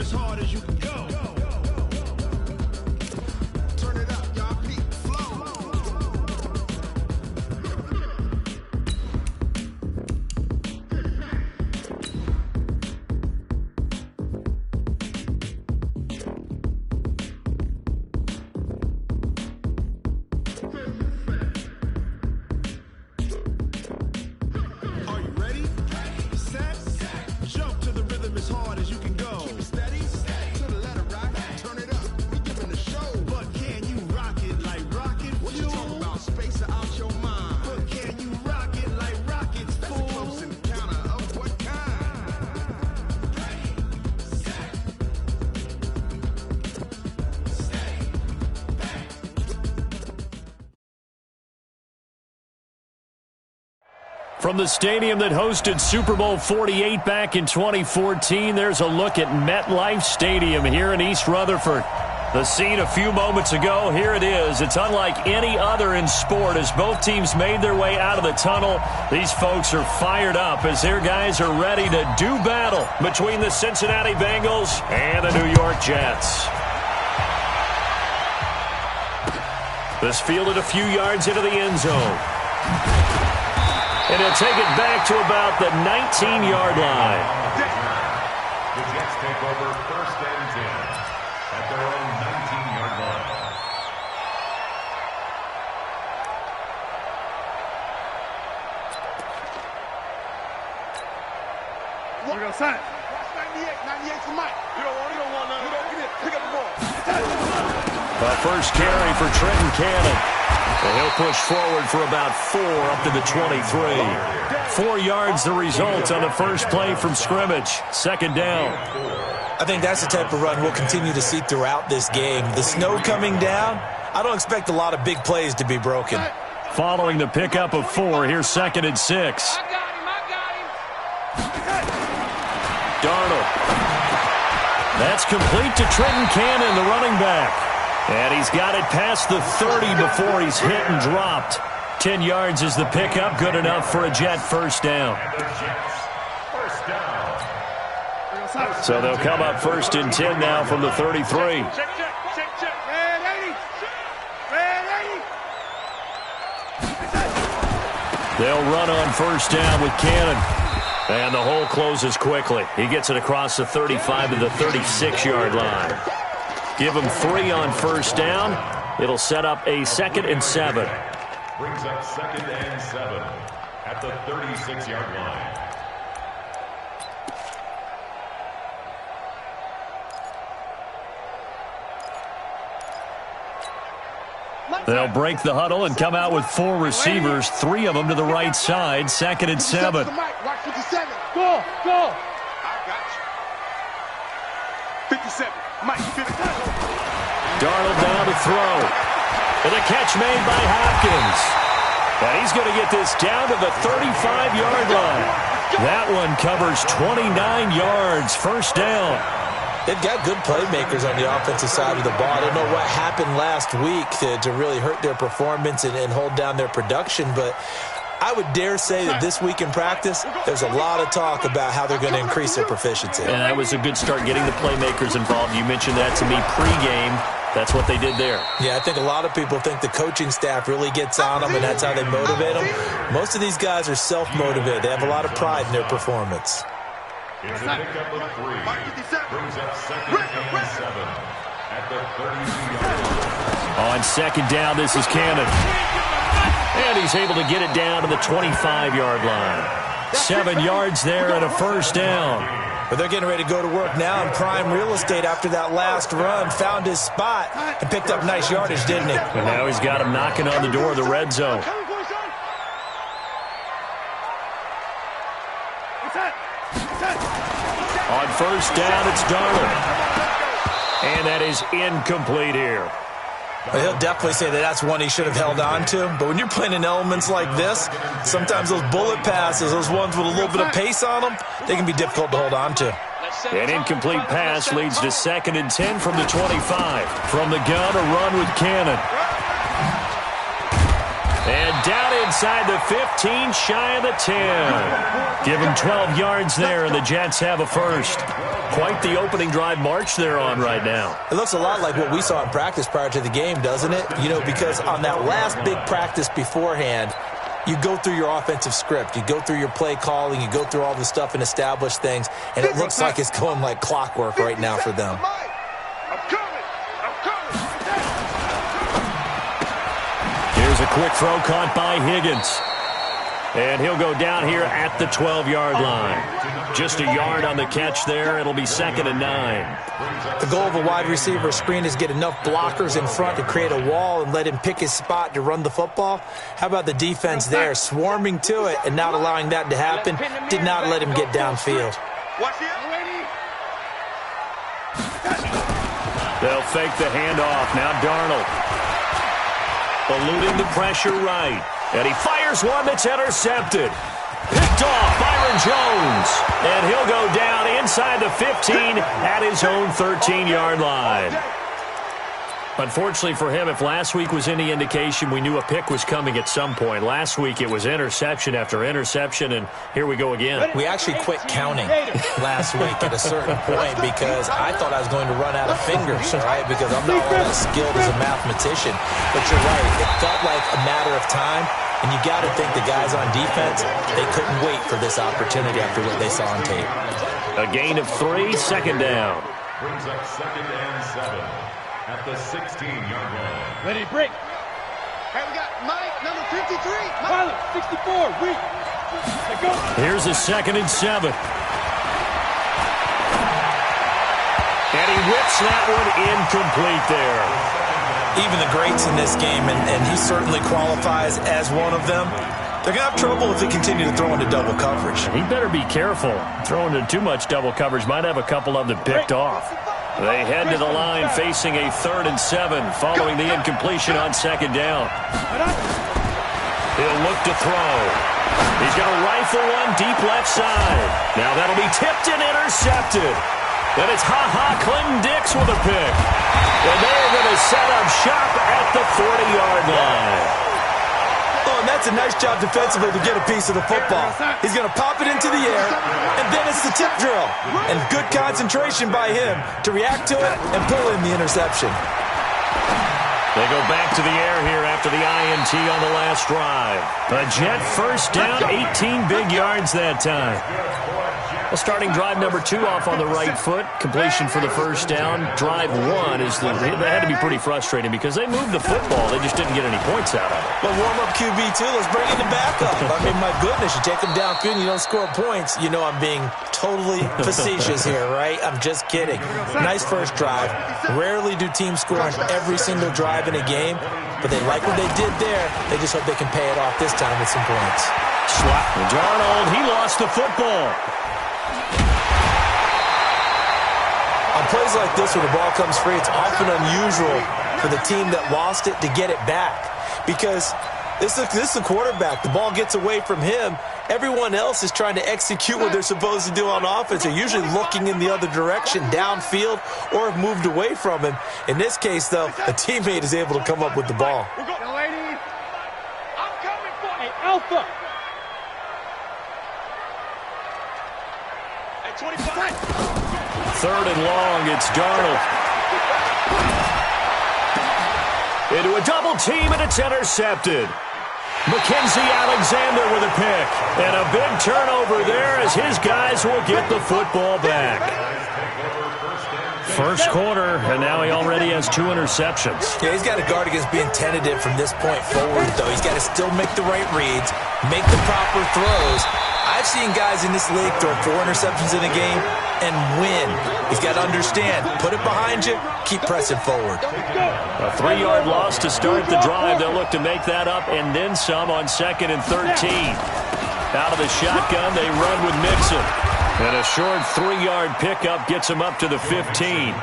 as hard as you can go. Turn it up, y'all. Peak flow. Are you ready? Set. Jump to the rhythm as hard as you can go. Keep it steady. To the letter rock. Turn it up. We giving the show. But can you rock it like rocket fuel? What you talking about? Space out your mind. But can you rock it like rockets full? That's a close encounter of what kind? Ready, set, stay back. From the stadium that hosted Super Bowl 48 back in 2014, there's a look at MetLife Stadium here in East Rutherford. The scene a few moments ago, here it is. It's unlike any other in sport as both teams made their way out of the tunnel. These folks are fired up as their guys are ready to do battle between the Cincinnati Bengals and the New York Jets. This fielded a few yards into the end zone. And he'll take it back to about the 19-yard line. The Jets take over 1st and 10 at their own 19-yard line. We're going to sign. 98 for Mike. You don't want none. Get it. Pick up the ball. A first carry for Trenton Cannon. And he'll push forward for about 4 up to the 23. 4 yards the result on the first play from scrimmage. 2nd down. I think that's the type of run we'll continue to see throughout this game. The snow coming down, I don't expect a lot of big plays to be broken. Following the pickup of 4, here's 2nd and 6. Darnold. That's complete to Trenton Cannon, the running back. And he's got it past the 30 before he's hit and dropped. 10 yards is the pickup, good enough for a Jet first down. So they'll come up 1st and 10 now from the 33. They'll run on 1st down with Cannon. And the hole closes quickly. He gets it across the 35 to the 36-yard line. Give him 3 on 1st down. It'll set up a 2nd and 7. Brings up 2nd and 7 at the 36-yard line. They'll break the huddle and come out with 4 receivers, 3 of them to the right side. 2nd and 7. Watch 57. Go. I got you. 57. Mike, 50. Darnold down to throw. And a catch made by Hopkins. And he's going to get this down to the 35-yard line. That one covers 29 yards. 1st down. They've got good playmakers on the offensive side of the ball. I don't know what happened last week to really hurt their performance and hold down their production, but I would dare say that this week in practice, there's a lot of talk about how they're going to increase their proficiency. And that was a good start getting the playmakers involved. You mentioned that to me pregame. That's what they did there. Yeah, I think a lot of people think the coaching staff really gets on them, and that's how they motivate them. Most of these guys are self-motivated. They have a lot of pride in their performance. It's a pickup of 3. Brings up 2nd and 7 at the 32-yard line. On 2nd down, this is Cannon. And he's able to get it down to the 25-yard line. 7 yards there and a 1st down. But they're getting ready to go to work now in prime real estate after that last run. Found his spot and picked up nice yardage, didn't he? And now he's got him knocking on the door of the red zone. On 1st down, it's Darnold. And that is incomplete here. Well, he'll definitely say that that's one he should have held on to. But when you're playing in elements like this, sometimes those bullet passes, those ones with a little bit of pace on them, they can be difficult to hold on to. An incomplete pass leads to 2nd and 10 from the 25. From the gun, a run with Cannon. And down inside the 15, shy of the 10. Give him 12 yards there, and the Jets have a first. Quite the opening drive march they're on right now. It looks a lot like what we saw in practice prior to the game, doesn't it? You know, because on that last big practice beforehand, you go through your offensive script. You go through your play calling. You go through all the stuff and establish things. And it looks like it's going like clockwork right now for them. Here's a quick throw caught by Higgins. And he'll go down here at the 12-yard line. Just a yard on the catch there. It'll be 2nd and 9. The goal of a wide receiver screen is get enough blockers in front to create a wall and let him pick his spot to run the football. How about the defense there, swarming to it and not allowing that to happen? Did not let him get downfield. They'll fake the handoff. Now Darnold. Eluding the pressure right. And he fires one that's intercepted. Picked off Byron Jones. And he'll go down inside the 15 at his own 13-yard line. Unfortunately for him, if last week was any indication, we knew a pick was coming at some point. Last week it was interception after interception, and here we go again. We actually quit counting last week at a certain point because I thought I was going to run out of fingers, right? Because I'm not all that skilled as a mathematician. But you're right. It felt like a matter of time, and you got to think the guys on defense, they couldn't wait for this opportunity after what they saw on tape. A gain of 3, 2nd down. Brings up 2nd and 7 at the 16-yard line. Ready to break. Hey, we got Mike, number 53. Pilot, 64, weak. Let's go. Here's a 2nd and 7. And he whips that one incomplete there. Even the greats in this game, and he certainly qualifies as one of them, they're going to have trouble if they continue to throw into double coverage. He better be careful. Throwing into too much double coverage might have a couple of them picked off. They head to the line facing a 3rd and 7 following the incompletion on 2nd down. He'll look to throw. He's going to rifle one deep left side. Now that'll be tipped and intercepted. And it's Clinton Dix with a pick. And they're going to set up shop at the 40-yard line. Oh, and that's a nice job defensively to get a piece of the football. He's going to pop it into the air, and then it's the tip drill. And good concentration by him to react to it and pull in the interception. They go back to the air here after the INT on the last drive. A Jet first down, 18 big yards that time. Well, starting drive number 2 off on the right foot. Completion for the first down. Drive 1 is that had to be pretty frustrating because they moved the football. They just didn't get any points out of it. But warm-up QB, too. Let's bring in the backup. I mean, my goodness, you take them downfield and you don't score points. You know I'm being totally facetious here, right? I'm just kidding. Nice first drive. Rarely do teams score on every single drive in a game, but they like what they did there. They just hope they can pay it off this time with some points. Darnold, he lost the football. On plays like this where the ball comes free, it's often unusual for the team that lost it to get it back because this is the quarterback. The ball gets away from him. Everyone else is trying to execute what they're supposed to do on offense. They're usually looking in the other direction, downfield, or have moved away from him. In this case, though, a teammate is able to come up with the ball. Ladies, I'm coming for a alpha. At 25. 3rd and long, it's Darnold. Into a double team, and it's intercepted. Mackenzie Alexander with a pick. And a big turnover there as his guys will get the football back. First quarter, and now he already has 2 interceptions. Yeah, he's got to guard against being tentative from this point forward, though. He's got to still make the right reads, make the proper throws. I've seen guys in this league throw 4 interceptions in a game and win. He's got to understand, put it behind you, keep pressing forward. A 3-yard loss to start the drive. They'll look to make that up and then some on 2nd and 13. Out of the shotgun, they run with Mixon. And a short 3-yard pickup gets him up to the 15.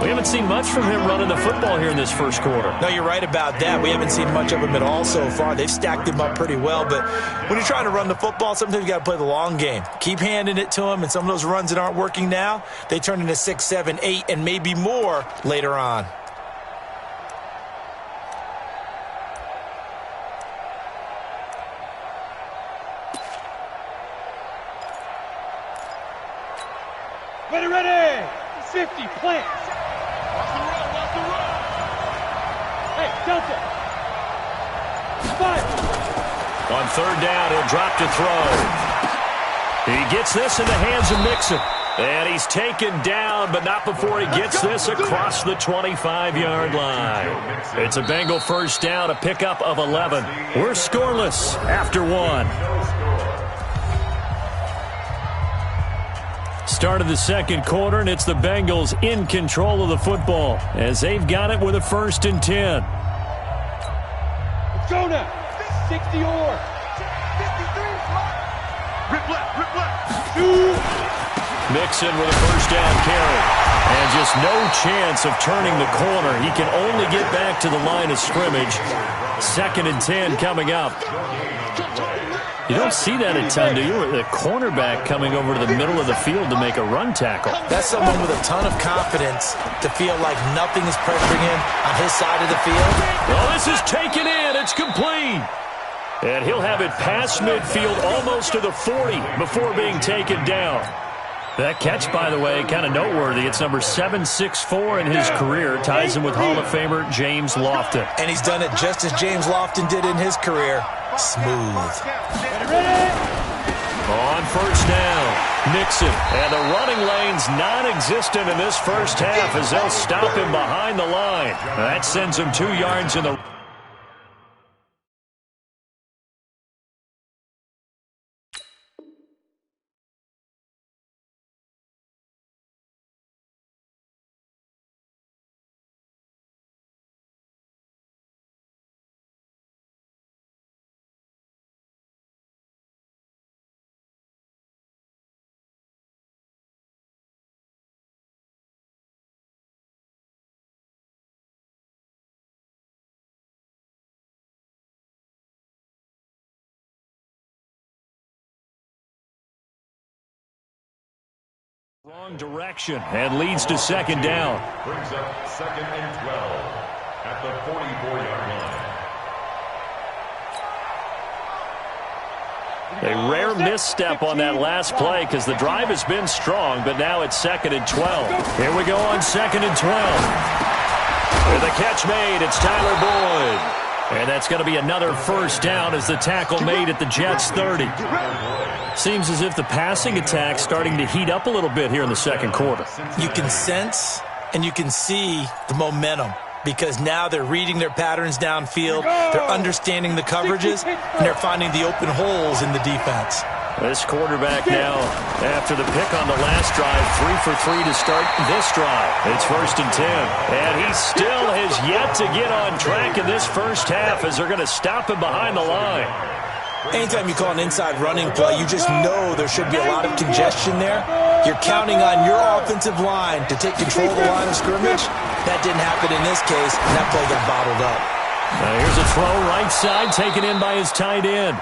We haven't seen much from him running the football here in this first quarter. No, you're right about that. We haven't seen much of him at all so far. They've stacked him up pretty well, but when you're trying to run the football, sometimes you got to play the long game. Keep handing it to him, and some of those runs that aren't working now, they turn into 6, 7, 8, and maybe more later on. Ready. 50, plant. Watch the run. Hey, Delta. 5. On third down, he'll drop to throw. He gets this in the hands of Mixon. And he's taken down, but not before he gets this across the 25-yard line. It's a Bengal first down, a pickup of 11. We're scoreless after one. Start of the second quarter, and it's the Bengals in control of the football as they've got it with a 1st and 10. Let's go now. 60 or. 53. Rip left. 2. Mixon with a first down carry. And just no chance of turning the corner. He can only get back to the line of scrimmage. 2nd and 10 coming up. You don't see that a ton, do you? The cornerback coming over to the middle of the field to make a run tackle. That's someone with a ton of confidence to feel like nothing is pressuring him on his side of the field. Well, this is taken in. It's complete. And he'll have it past midfield almost to the 40 before being taken down. That catch, by the way, kind of noteworthy. It's number 764 in his career. Ties him with Hall of Famer James Lofton. And he's done it just as James Lofton did in his career. Smooth. On first down, Mixon. And the running lane's non-existent in this first half as they'll stop him behind the line. That sends him 2 yards in the... Wrong direction and leads to 2nd down. Brings up 2nd and 12 at the 44-yard line. A rare misstep on that last play because the drive has been strong, but now it's 2nd and 12. Here we go on 2nd and 12. With a catch made, it's Tyler Boyd. And that's going to be another first down as the tackle made at the Jets' 30. Seems as if the passing attack's starting to heat up a little bit here in the second quarter. You can sense and you can see the momentum because now they're reading their patterns downfield, they're understanding the coverages, and they're finding the open holes in the defense. This quarterback now, after the pick on the last drive, 3 for 3 to start this drive. It's 1st and 10. And he still has yet to get on track in this first half as they're going to stop him behind the line. Anytime you call an inside running play, you just know there should be a lot of congestion there. You're counting on your offensive line to take control of the line of scrimmage. That didn't happen in this case, and that play got bottled up. Now here's a throw right side taken in by his tight end.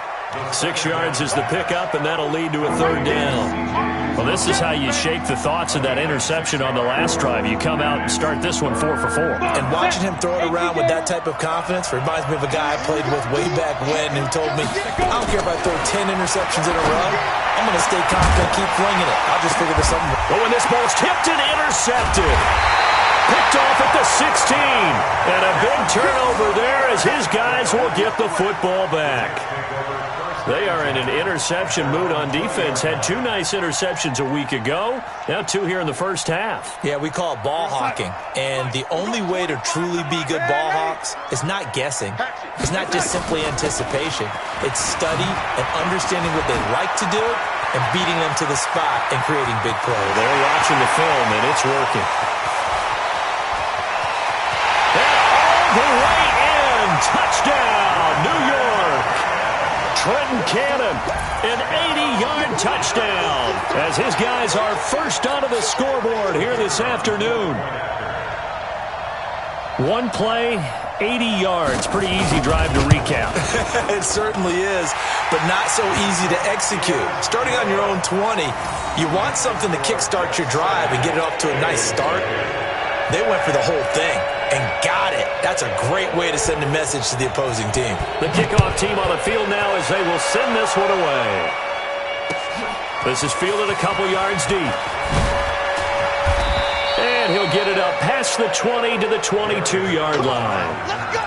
6 yards is the pickup, and that'll lead to a 3rd down. Well, this is how you shake the thoughts of that interception on the last drive. You come out and start this one 4 for 4. And watching him throw it around with that type of confidence reminds me of a guy I played with way back when who told me, I don't care if I throw 10 interceptions in a row. I'm going to stay confident, keep flinging it. I'll just figure this something. Oh, and this ball's tipped and intercepted. Picked off at the 16. And a big turnover there as his guys will get the football back. They are in an interception mood on defense. Had 2 nice interceptions a week ago. Now 2 here in the first half. Yeah, we call it ball hawking. And the only way to truly be good ball hawks is not guessing. It's not just simply anticipation. It's study and understanding what they like to do and beating them to the spot and creating big plays. They're watching the film, and it's working. And all the way in. Touchdown, New York. Trenton Cannon, an 80-yard touchdown as his guys are first onto the scoreboard here this afternoon. 1 play, 80 yards. Pretty easy drive to recap. It certainly is, but not so easy to execute. Starting on your own 20, you want something to kickstart your drive and get it off to a nice start. They went for the whole thing and got it. That's a great way to send a message to the opposing team. The kickoff team on the field now as they will send this one away. This is fielded a couple yards deep. get it up past the 20 to the 22-yard line. Let's go.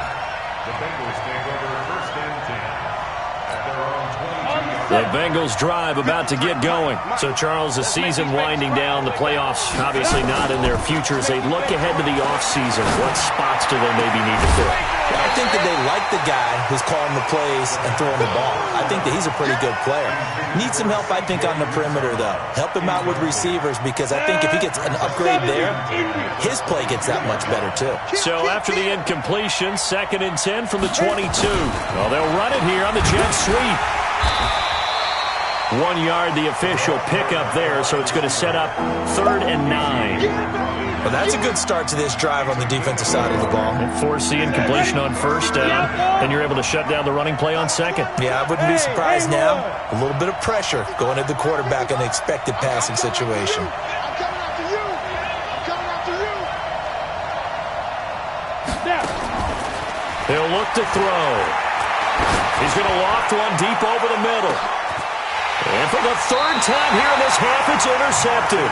The Bengals take over first and 10 at their own 22-yard line. The Bengals drive about to get going. So, Charles, the season winding down, the playoffs obviously not in their future. As they look ahead to the offseason, what spots do they maybe need to fill? I think that they like the guy who's calling the plays and throwing the ball. I think that he's a pretty good player. Needs some help, I think, on the perimeter, though. Help him out with receivers, because I think if he gets an upgrade there, his play gets that much better, too. So after the incompletion, 2nd and 10 from the 22. Well, they'll run it here on the jet sweep. 1 yard, the official pickup there, so it's going to set up 3rd and 9. Well, that's a good start to this drive on the defensive side of the ball. Force the incompletion on 1st down, and you're able to shut down the running play on 2nd. Yeah, I wouldn't be surprised now. A little bit of pressure going at the quarterback in an expected passing situation. I'm coming after you. I'm coming after you. He'll look to throw. He's going to loft one deep over the middle. And for the 3rd time here in this half, it's intercepted.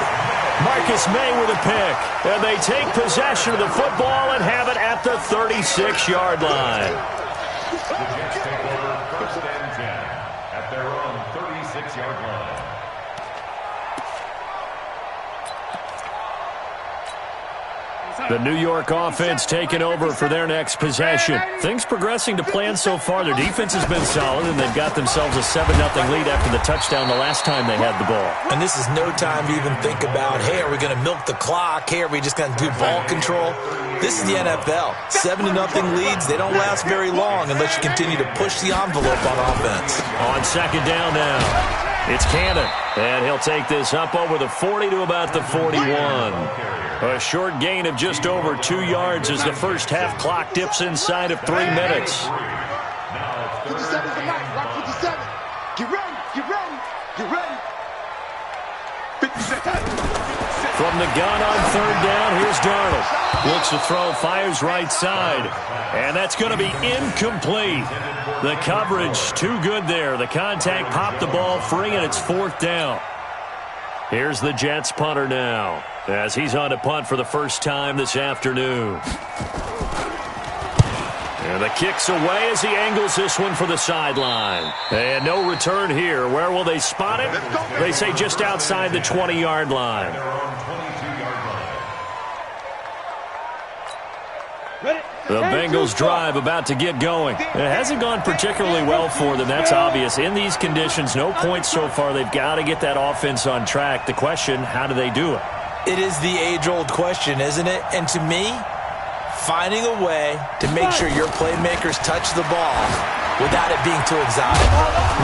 Marcus May with a pick. And they take possession of the football and have it at the 36-yard line. The Jets take over first and 10 at their own 36-yard line. The New York offense taking over for their next possession. Things progressing to plan so far. Their defense has been solid, and they've got themselves a 7-0 lead after the touchdown the last time they had the ball. And this is no time to even think about, hey, are we going to milk the clock? Hey, are we just going to do ball control? This is the NFL. 7-0 leads, they don't last very long unless you continue to push the envelope on offense. On 2nd down now, it's Cannon. And he'll take this up over the 40 to about the 41. A short gain of just over 2 yards as the first half clock dips inside of 3 minutes. 57's the night. Rock 57. Get ready. Get ready. Get ready. 57. From the gun on 3rd down, here's Darnold. Looks to throw, fires right side. And that's going to be incomplete. The coverage too good there. The contact popped the ball free, and it's 4th down. Here's the Jets punter now, as he's on to punt for the first time this afternoon. And the kick's away as he angles this one for the sideline. And no return here. Where will they spot it? They say just outside the 20-yard line. The Bengals drive about to get going. It hasn't gone particularly well for them, that's obvious. In these conditions, no points so far. They've got to get that offense on track. The question, how do they do it? It is the age-old question, isn't it? And to me, finding a way to make sure your playmakers touch the ball without it being too exotic.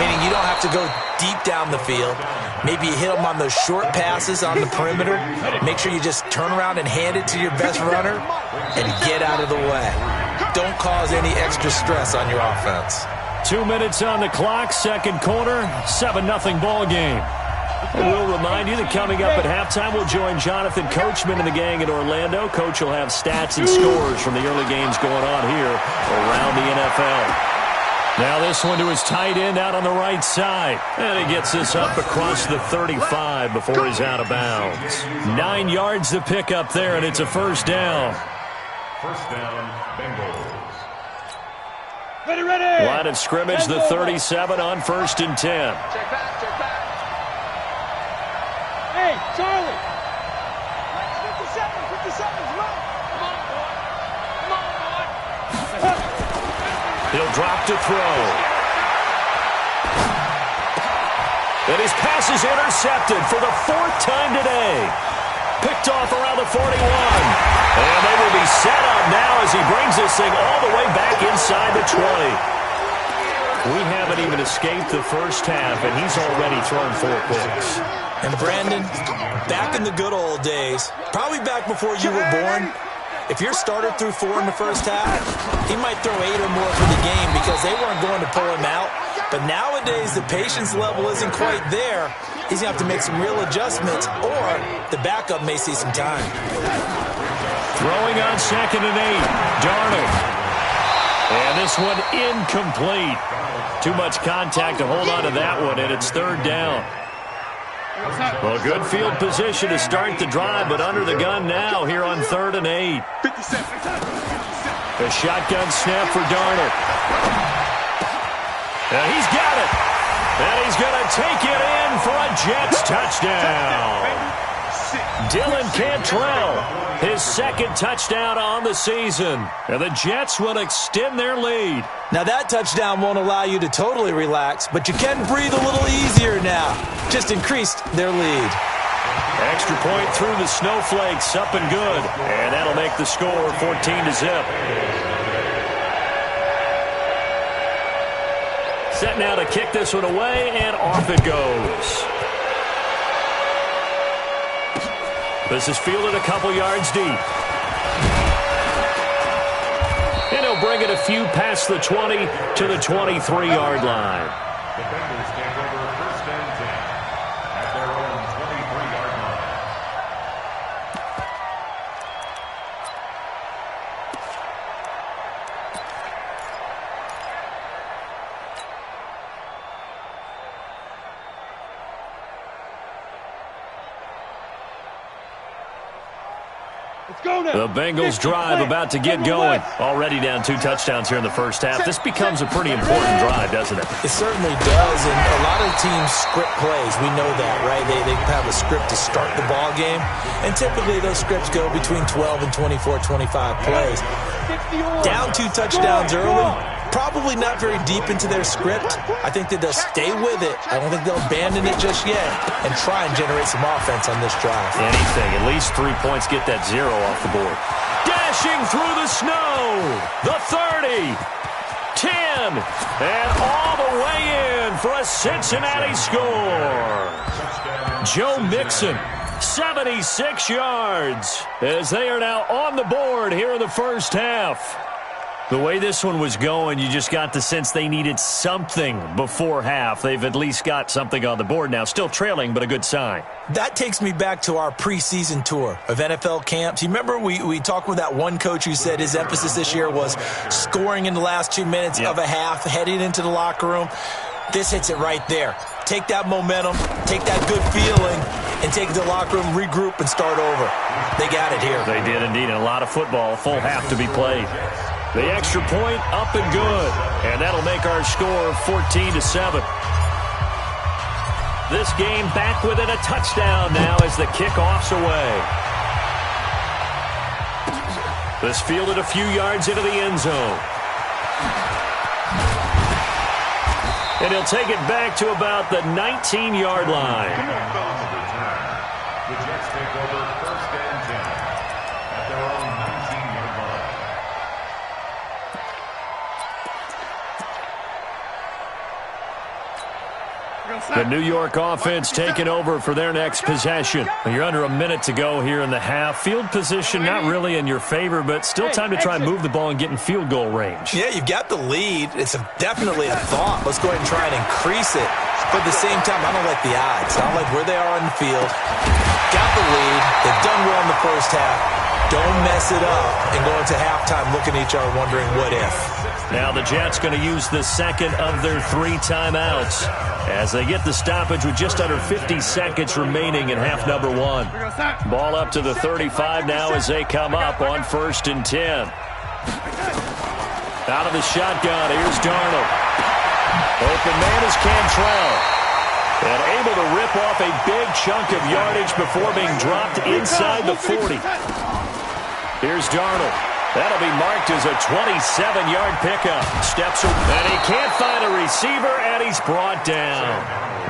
Meaning you don't have to go deep down the field. Maybe you hit them on those short passes on the perimeter. Make sure you just turn around and hand it to your best runner and get out of the way. Don't cause any extra stress on your offense. 2 minutes on the clock, 2nd quarter, 7-0 ball game. And we'll remind you that coming up at halftime, we'll join Jonathan Coachman and the gang in Orlando. Coach will have stats and scores from the early games going on here around the NFL. Now this one to his tight end out on the right side. And he gets this up across the 35 before he's out of bounds. 9 yards to pick up there, and it's a 1st down. 1st down, Bengals. Ready, ready. Line of scrimmage, the 37 on 1st and 10. Check back. Check back. Hey, Charlie. 57. 57. Come on. Come on, boy. Come on, boy. He'll drop to throw. And his pass is intercepted for the 4th time today. Picked off around the 41. And they will be set up now as he brings this thing all the way back inside the 20. We haven't even escaped the first half, and he's already thrown 4 picks. And Brandon, back in the good old days, probably back before you were born, if your starter threw 4 in the first half, he might throw 8 or more for the game because they weren't going to pull him out. But nowadays, the patience level isn't quite there. He's going to have to make some real adjustments, or the backup may see some time. Throwing on 2nd and 8, Darnold. And this one incomplete. Too much contact to hold on to that one, and it's 3rd down. Well, good field position to start the drive, but under the gun now here on 3rd and 8. 57. A shotgun snap for Darnold. And he's got it. And he's going to take it in for a Jets touchdown. Dylan Cantrell, his 2nd touchdown on the season. And the Jets will extend their lead. Now that touchdown won't allow you to totally relax, but you can breathe a little easier now. Just increased their lead. Extra point through the snowflakes, up and good. And that'll make the score 14-0. Set now to kick this one away, and off it goes. This is fielded a couple yards deep. And he'll bring it a few past the 20 to the 23-yard line. The Bengals take over 1st and 10 at their own 23-yard line. The Bengals drive about to get going. Already down 2 touchdowns here in the first half. This becomes a pretty important drive, doesn't it? It certainly does, and a lot of teams script plays. We know that, right? They have a script to start the ball game, and typically those scripts go between 12 and 24, 25 plays. Down 2 touchdowns early, probably not very deep into their script. I think that they'll stay with it. I don't think they'll abandon it just yet and try and generate some offense on this drive. Anything. At least 3 points, get that 0 off the board. Dashing through the snow. The 30. 10. And all the way in for a Cincinnati score. Joe Mixon, 76 yards, as they are now on the board here in the first half. The way this one was going, you just got the sense they needed something before half. They've at least got something on the board now. Still trailing, but a good sign. That takes me back to our preseason tour of NFL camps. You remember we talked with that one coach who said his emphasis this year was scoring in the last 2 minutes of a half, heading into the locker room. This hits it right there. Take that momentum, take that good feeling, and take it to the locker room, regroup, and start over. They got it here. They did indeed, and a lot of football, full half to be played. The extra point up and good, and that'll make our score 14-7. This game back within a touchdown now as the kickoff's away. This fielded a few yards into the end zone. And he'll take it back to about the 19-yard line. The Jets take over 1st and 10 at their own 19-yard line. The New York offense taking over for their next possession. You're under a minute to go here in the half. Field position not really in your favor, but still time to try and move the ball and get in field goal range. Yeah, you've got the lead. It's definitely a thought. Let's go ahead and try and increase it. But at the same time, I don't like the odds. I don't like where they are on the field. Got the lead. They've done well in the first half. Don't mess it up and go into halftime looking at each other wondering what if. Now the Jets going to use the second of their 3 timeouts as they get the stoppage with just under 50 seconds remaining in half number 1. Ball up to the 35 now as they come up on 1st and 10. Out of the shotgun, here's Darnold. Open man is Cantrell. And able to rip off a big chunk of yardage before being dropped inside the 40. Here's Darnold. That'll be marked as a 27-yard pickup. Steps and he can't find a receiver, and he's brought down.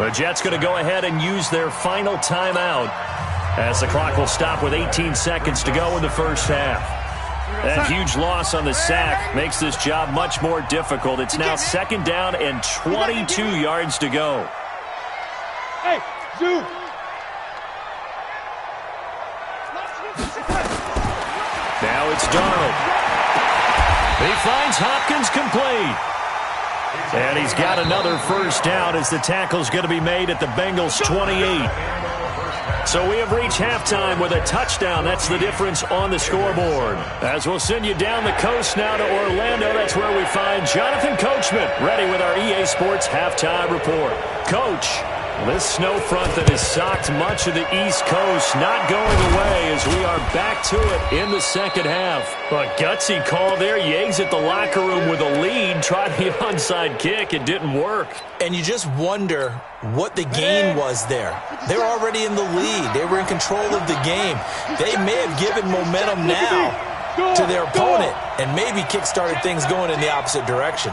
The Jets going to go ahead and use their final timeout as the clock will stop with 18 seconds to go in the first half. That huge loss on the sack makes this job much more difficult. It's now 2nd down and 22 yards to go. Hey, Zoo. Now it's Darnold. He finds Hopkins complete. And he's got another first down as the tackle's going to be made at the Bengals 28. So we have reached halftime with a touchdown. That's the difference on the scoreboard. As we'll send you down the coast now to Orlando, that's where we find Jonathan Coachman ready with our EA Sports Halftime Report. Coach. This snow front that has socked much of the East Coast not going away as we are back to it in the second half. A gutsy call there. You exit the locker room with a lead. Tried the onside kick. It didn't work. And you just wonder what the gain was there. They're already in the lead. They were in control of the game. They may have given momentum now to their opponent and maybe kick-started things going in the opposite direction.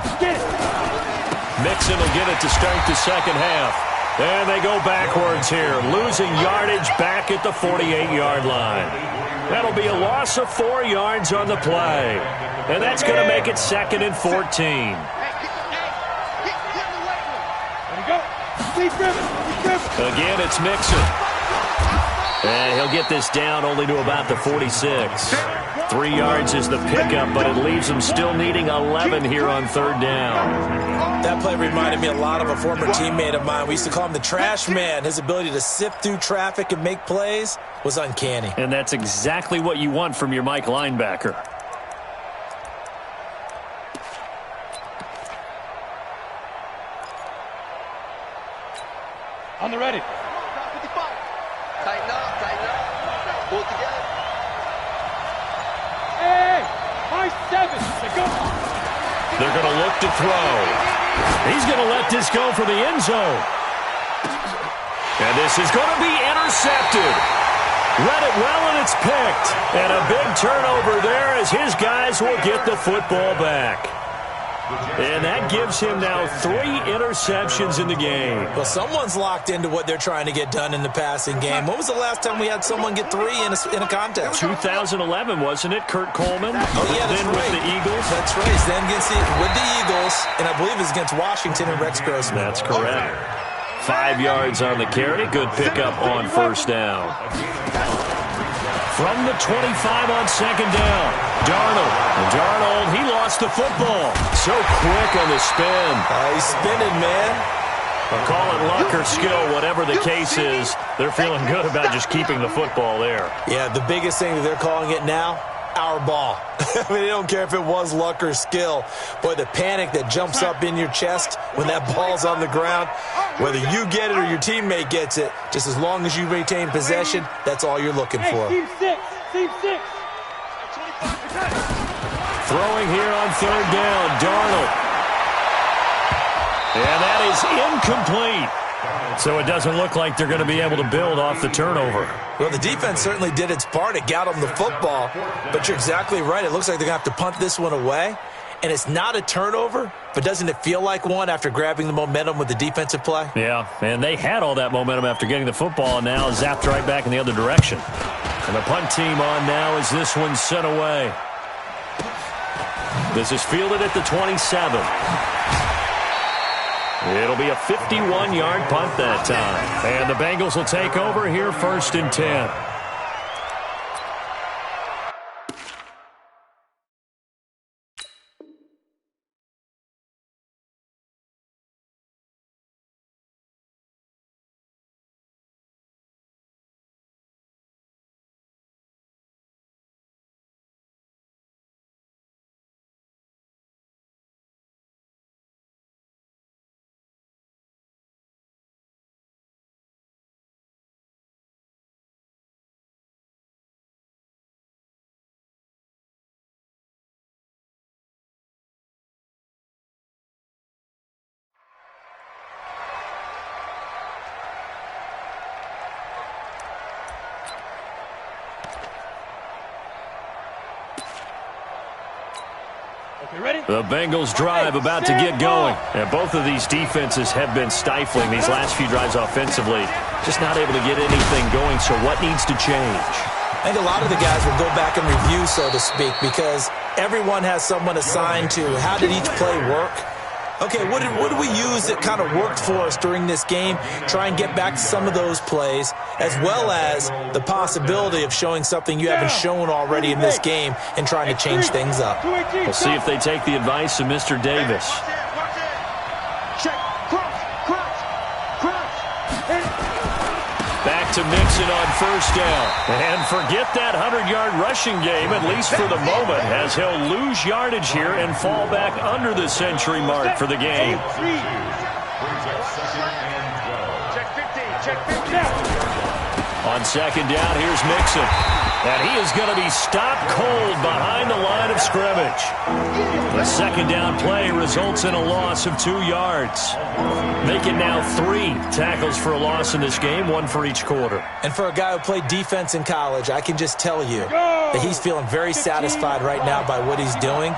Mixon will get it to start the second half. And they go backwards here, losing yardage back at the 48-yard line. That'll be a loss of 4 yards on the play. And that's going to make it 2nd and 14. Again, it's Mixon. And he'll get this down only to about the 46. 3 yards is the pickup, but it leaves them still needing 11 here on 3rd down. That play reminded me a lot of a former teammate of mine. We used to call him the trash man. His ability to sift through traffic and make plays was uncanny. And that's exactly what you want from your Mike linebacker. On the ready. Tighten up. Pull it together. Hey, my 7. Go. They're going to look to throw. He's going to let this go for the end zone. And this is going to be intercepted. Read it well, and it's picked. And a big turnover there as his guys will get the football back. And that gives him now 3 interceptions in the game. Well, someone's locked into what they're trying to get done in the passing game. When was the last time we had someone get 3 in a contest? 2011, wasn't it, Kurt Coleman? Oh, yeah, that's then right. with the Eagles. That's right. Then with the Eagles, and I believe it's against Washington and Rex Grossman. That's correct. 5 yards on the carry. Good pickup on 1st down. From the 25 on 2nd down, Darnold, he lost the football. So quick on the spin. He's spinning, man. I'll call it luck or skill, whatever the case is. They're feeling good about just keeping the football there. Yeah, the biggest thing that they're calling it now, our ball. I mean, they don't care if it was luck or skill. Boy, the panic that jumps up in your chest when that ball's on the ground, whether you get it or your teammate gets it, just as long as you retain possession, that's all you're looking for. Team 6. Throwing here on 3rd down, Darnold. And that is incomplete. So it doesn't look like they're going to be able to build off the turnover. Well, the defense certainly did its part. It got them the football. But you're exactly right. It looks like they're going to have to punt this one away. And it's not a turnover, but doesn't it feel like one after grabbing the momentum with the defensive play? Yeah, and they had all that momentum after getting the football, and now zapped right back in the other direction. And the punt team on now as this one's sent away. This is fielded at the 27. It'll be a 51-yard punt that time. And the Bengals will take over here 1st and 10. The Bengals drive about to get going. And both of these defenses have been stifling these last few drives offensively. Just not able to get anything going, so what needs to change? I think a lot of the guys will go back and review, so to speak, because everyone has someone assigned to how did each play work. Okay, what did we use that kind of worked for us during this game? Try and get back to some of those plays, as well as the possibility of showing something you haven't shown already in this game and trying to change things up. We'll see if they take the advice of Mr. Davis. Check. Crunch. Back to Mixon on 1st down. And forget that 100-yard rushing game, at least for the moment, as he'll lose yardage here and fall back under the century mark for the game. Brings up 2nd and 12. Check. Check this out. On second down, here's Mixon. And he is going to be stopped cold behind the line of scrimmage. The second down play results in a loss of 2 yards. Make it now 3 tackles for a loss in this game, 1 for each quarter. And for a guy who played defense in college, I can just tell you that he's feeling very satisfied right now by what he's doing.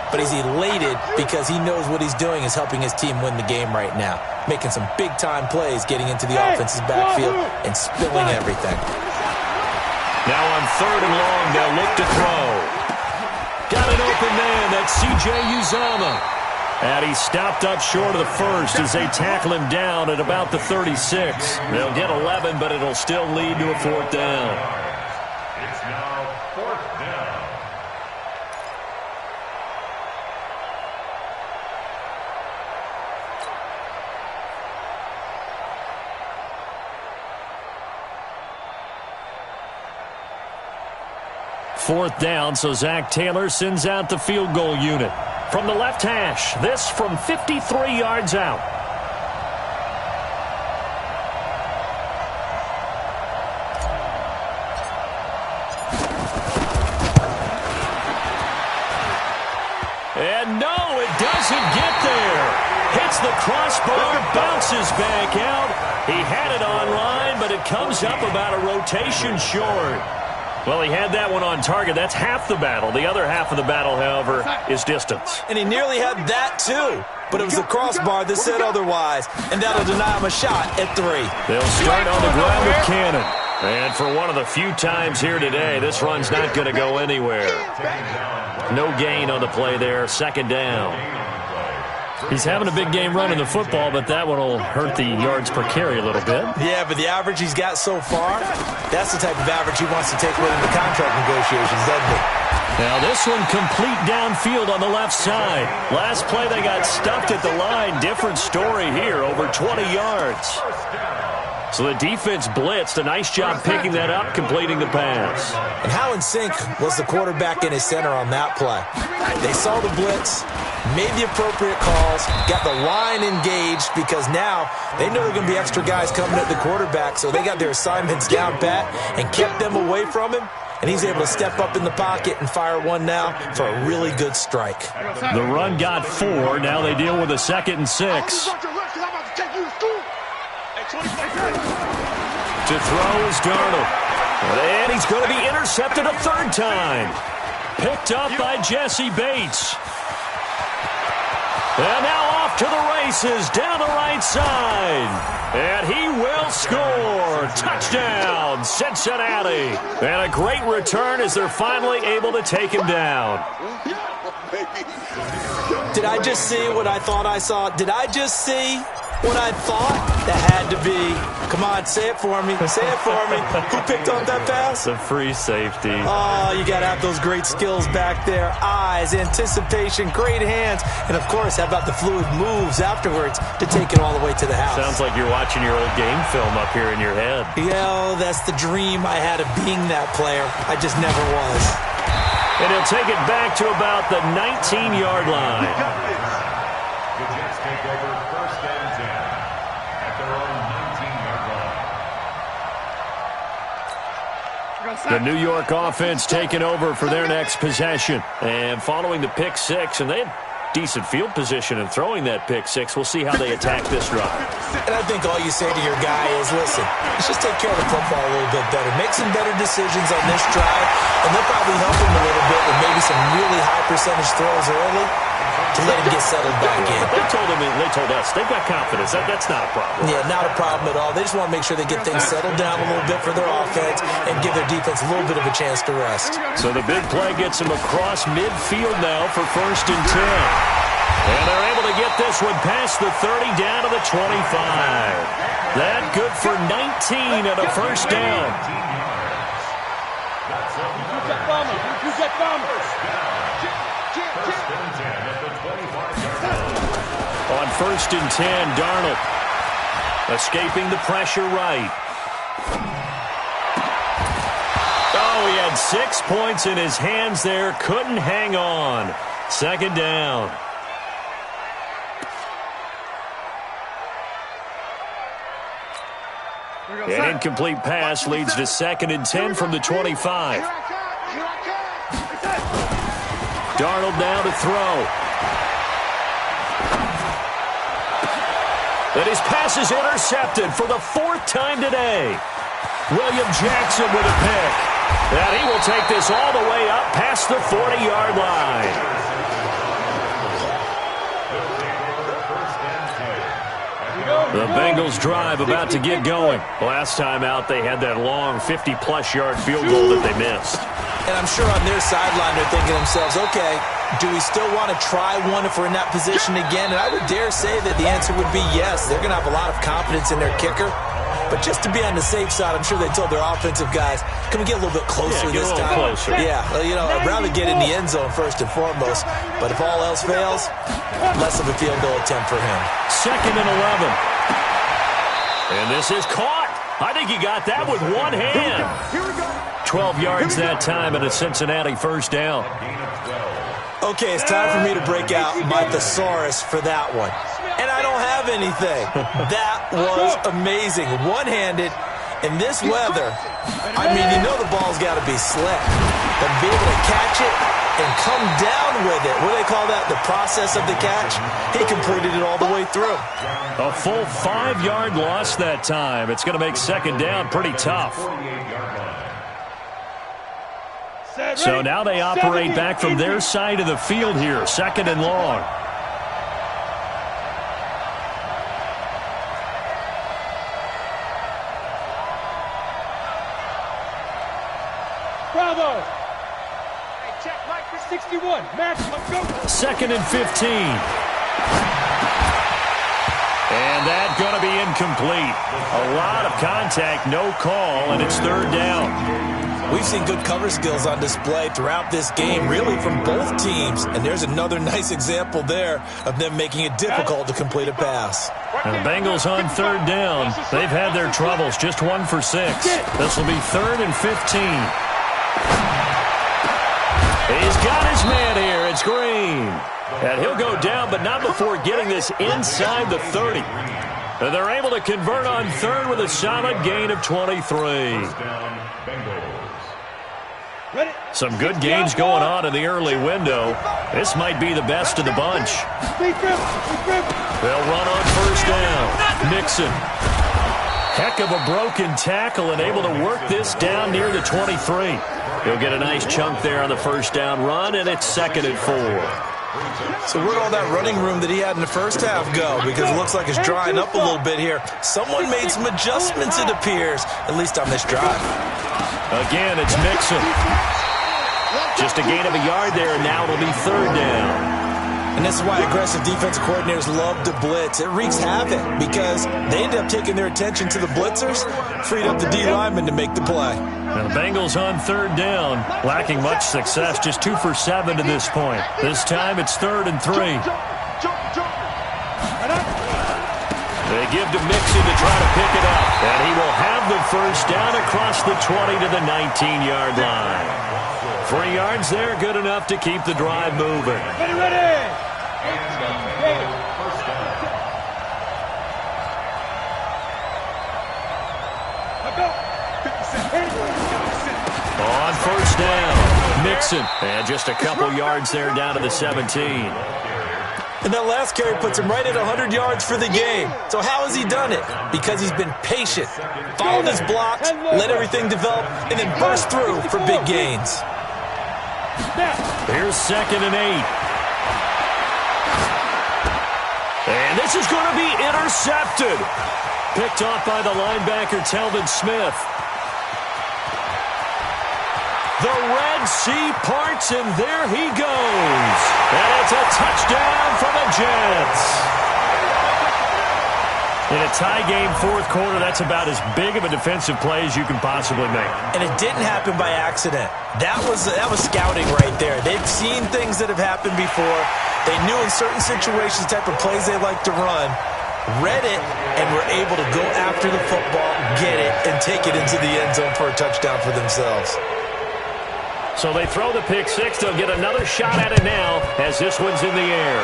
But he's elated because he knows what he's doing is helping his team win the game right now. Making some big-time plays, getting into the offense's backfield, and spilling everything. Now on 3rd and long, they'll look to throw. Got an open man, that's C.J. Uzomah. And he stopped up short of the first as they tackle him down at about the 36. They'll get 11, but it'll still lead to a 4th down. It's now 4th down. Fourth down, so Zach Taylor sends out the field goal unit. From the left hash, this from 53 yards out. And no, it doesn't get there. Hits the crossbar, bounces back out. He had it online, but it comes up about a rotation short. Well, he had that one on target. That's half the battle. The other half of the battle, however, is distance. And he nearly had that, too. But it was the crossbar that said otherwise. And that'll deny him a shot at 3. They'll start on the ground with Cannon. And for one of the few times here today, this run's not going to go anywhere. No gain on the play there. 2nd down. He's having a big game running the football, but that one will hurt the yards per carry a little bit. Yeah, but the average he's got so far, that's the type of average he wants to take with him in the contract negotiations, doesn't he? Now this one complete downfield on the left side. Last play they got stuffed at the line. Different story here, over 20 yards. So the defense blitzed. A nice job picking that up, completing the pass. And how in sync was the quarterback and his center on that play? They saw the blitz, made the appropriate calls, got the line engaged because now they know there are going to be extra guys coming at the quarterback, so they got their assignments down pat and kept them away from him, and he's able to step up in the pocket and fire one now for a really good strike. The run got 4. Now they deal with a 2nd and 6. To throw is Darnold. And he's going to be intercepted a 3rd time. Picked up by Jesse Bates. And now off to the races down the right side. And he will score. Touchdown, Cincinnati. And a great return as they're finally able to take him down. Did I just see what I thought I saw? Did I just see what I thought? That had to be. Come on, say it for me. Say it for me. Who picked up that pass? The free safety. Oh, you got to have those great skills back there. Eyes, anticipation, great hands. And, of course, how about the fluid moves afterwards to take it all the way to the house? Sounds like you're watching your old game film up here in your head. Yeah, that's the dream I had of being that player. I just never was. And he'll take it back to about the 19-yard line. The Jets take over 1st and 10 at their own 19-yard line. The New York offense taking over for their next possession. And following the pick 6, and they had decent field position in throwing that pick 6. We'll see how they attack this drive. And I think all you say to your guy is, listen, let's just take care of the football a little bit better. Make some better decisions on this drive, and they'll probably help him a little bit with maybe some really high percentage throws early to let him get settled back in. They told us they've got confidence. That's not a problem. Yeah, not a problem at all. They just want to make sure they get things settled down a little bit for their offense and give their defense a little bit of a chance to rest. So the big play gets them across midfield now for 1st and 10. And they're able to get this one past the 30 down to the 25. That good for 19 at a 1st down. You get them. On 1st and 10, Darnold escaping the pressure right. Oh, he had 6 points in his hands there. Couldn't hang on. 2nd down. An incomplete pass leads to 2nd and 10 from the 25. Darnold now to throw. And his pass is intercepted for the 4th time today. William Jackson with a pick. And he will take this all the way up past the 40-yard line. The Bengals drive about to get going. Last time out, they had that long 50-plus yard field goal that they missed. And I'm sure on their sideline they're thinking to themselves, okay, do we still want to try one if we're in that position again? And I would dare say that the answer would be yes. They're going to have a lot of confidence in their kicker. But just to be on the safe side, I'm sure they told their offensive guys, can we get a little bit closer this time? Closer. Yeah, you know, I'd rather get in the end zone first and foremost. But if all else fails, less of a field goal attempt for him. 2nd and 11. And this is caught. I think he got that with one hand. 12 yards that time and a Cincinnati first down. Okay, it's time for me to break out my thesaurus for that one. And I don't have anything. That was amazing. One-handed in this weather. I mean, you know the ball's got to be slick. But be able to catch it and come down with it. What do they call that? The process of the catch? He completed it all the way through. A full 5-yard loss that time. It's going to make 2nd down pretty tough. So now they operate back from their side of the field here. 2nd and long. Bravo. Check right for 61. Match, let's go. 2nd and 15. And that's going to be incomplete. A lot of contact, no call, and it's 3rd down. We've seen good cover skills on display throughout this game, really from both teams. And there's another nice example there of them making it difficult to complete a pass. And the Bengals on 3rd down. They've had their troubles, just 1 for 6. This will be 3rd and 15. He's got his man here. It's Green. And he'll go down, but not before getting this inside the 30. And they're able to convert on 3rd with a solid gain of 23. Some good games going on in the early window. This might be the best of the bunch. They'll run on 1st down. Mixon. Heck of a broken tackle and able to work this down near the 23. He'll get a nice chunk there on the 1st down run, and it's 2nd and 4. So where'd all that running room that he had in the first half go? Because it looks like it's drying up a little bit here. Someone made some adjustments, it appears, at least on this drive. Again, it's Mixon. Just a gain of a yard there, and now it'll be 3rd down. And this is why aggressive defensive coordinators love to blitz. It wreaks havoc because they end up taking their attention to the blitzers, freed up the D lineman to make the play. And the Bengals on 3rd down, lacking much success, just 2 for 7 to this point. This time it's 3rd and 3. They give to Mixon to try to pick it up. And he will have the 1st down across the 20 to the 19-yard line. 3 yards there, good enough to keep the drive moving. Ready. On 1st down, Mixon. And just a couple yards there down to the 17. And that last carry puts him right at 100 yards for the game. So how has he done it? Because he's been patient, followed his blocks, let everything develop, and then burst through for big gains. Here's 2nd and 8. And this is going to be intercepted. Picked off by the linebacker, Telvin Smith. The Red Sea parts, and there he goes. And it's a touchdown for the Jets. In a tie game, 4th quarter, that's about as big of a defensive play as you can possibly make. And it didn't happen by accident. That was scouting right there. They've seen things that have happened before. They knew in certain situations the type of plays they like to run, read it, and were able to go after the football, get it, and take it into the end zone for a touchdown for themselves. So they throw the pick 6. They'll get another shot at it now as this one's in the air.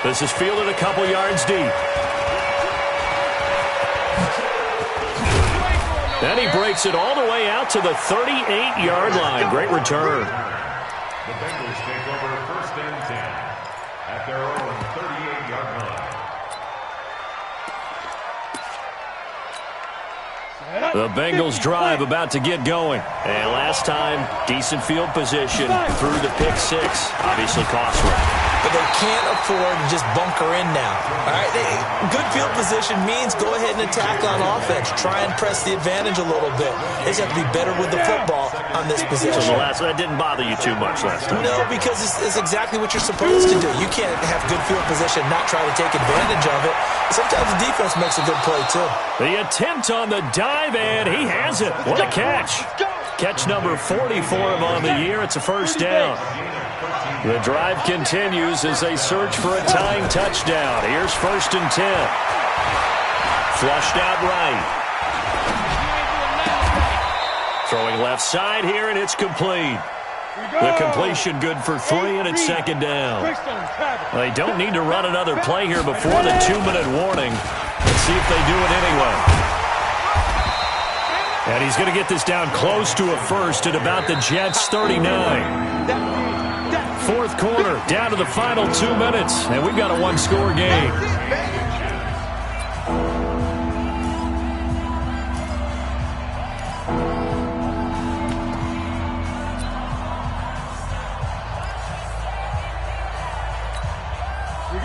This is fielded a couple yards deep. And he breaks it all the way out to the 38-yard line. Great return. The Bengals take over 1st and 10 at their own 38-yard line. The Bengals drive about to get going. And last time, decent field position through the pick six. Obviously costly. But they can't afford to just bunker in now. All right, good field position means go ahead and attack on offense. Try and press the advantage a little bit. They just have to be better with the football on this possession. So that didn't bother you too much last time? No, because it's exactly what you're supposed to do. You can't have good field position, not try to take advantage of it. Sometimes the defense makes a good play, too. The attempt on the dive, and he has it. What a catch. Catch number 40 for him on the year. It's a first down. The drive continues as they search for a tying touchdown. Here's 1st and 10. Flushed out right. Throwing left side here, and it's complete. The completion good for 3, and it's 2nd down. They don't need to run another play here before the 2-minute warning. Let's see if they do it anyway. And he's going to get this down close to a first at about the Jets' 39. 4th quarter, down to the final 2 minutes, and we've got a one-score game.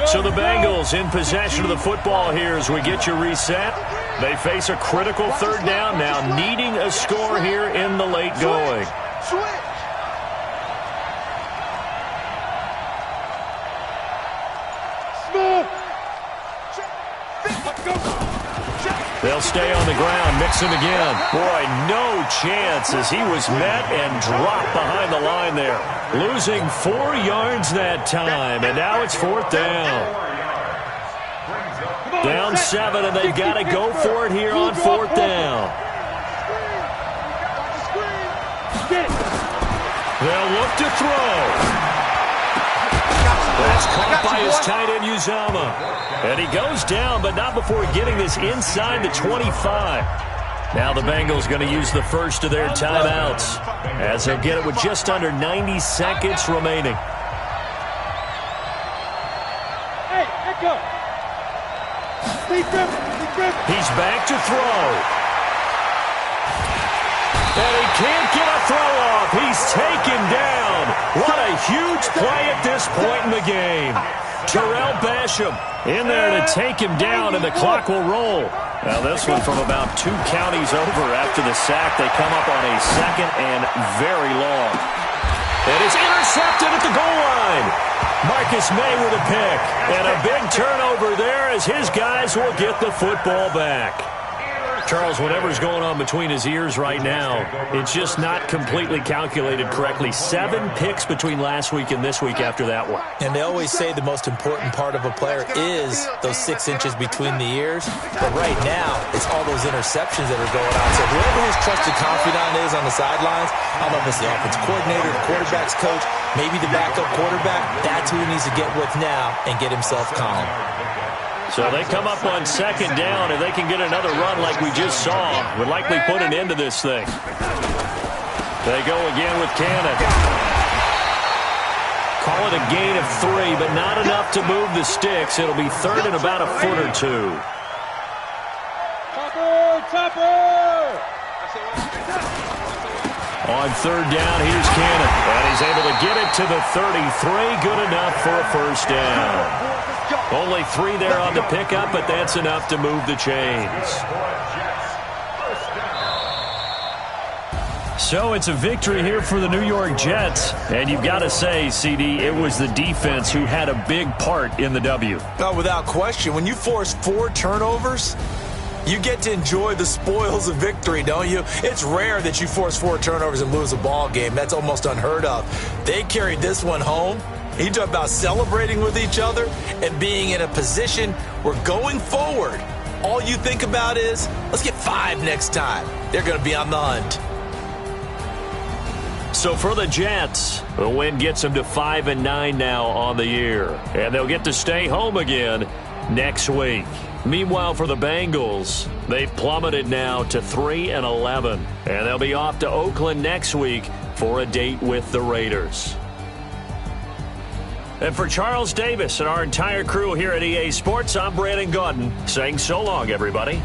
So the Bengals in possession of the football here as we get you reset. They face a critical 3rd down now, needing a score here in the late going. They'll stay on the ground, mixing again. Boy, no chance as he was met and dropped behind the line there. Losing 4 yards that time, and now it's 4th down. Down 7, and they've got to go for it here on 4th down. They'll look to throw. That's caught by his tight end, Uzama. And he goes down, but not before getting this inside the 25. Now the Bengals going to use the first of their timeouts as they'll get it with just under 90 seconds remaining. Hey, let go. He's back to throw. And he can't get a throw off. He's taken down. What a huge play at this point in the game. Terrell Basham in there to take him down, and the clock will roll. Now this one from about 2 counties over after the sack. They come up on a 2nd and very long. And it's intercepted at the goal line. Marcus May with a pick. And a big turnover there as his guys will get the football back. Charles, whatever's going on between his ears right now, it's just not completely calculated correctly. 7 picks between last week and this week after that one. And they always say the most important part of a player is those 6 inches between the ears. But right now, it's all those interceptions that are going on. So whoever his trusted confidant is on the sidelines, I don't know if it's the offensive coordinator, the quarterback's coach, maybe the backup quarterback, that's who he needs to get with now and get himself calm. So they come up on 2nd down, and they can get another run like we just saw. Would likely put an end to this thing. They go again with Cannon. Call it a gain of 3, but not enough to move the sticks. It'll be 3rd and about a foot or 2. Topper! On 3rd down, here's Cannon. And he's able to get it to the 33. Good enough for a first down. Only 3 there on the pickup, but that's enough to move the chains. So it's a victory here for the New York Jets. And you've got to say, CD, it was the defense who had a big part in the W. Oh, without question. When you force 4 turnovers, you get to enjoy the spoils of victory, don't you? It's rare that you force 4 turnovers and lose a ball game. That's almost unheard of. They carried this one home. You talk about celebrating with each other and being in a position where going forward, all you think about is, let's get 5 next time. They're going to be on the hunt. So for the Jets, the win gets them to 5-9 now on the year. And they'll get to stay home again next week. Meanwhile, for the Bengals, they've plummeted now to 3-11, and they'll be off to Oakland next week for a date with the Raiders. And for Charles Davis and our entire crew here at EA Sports, I'm Brandon Gaudin saying so long, everybody.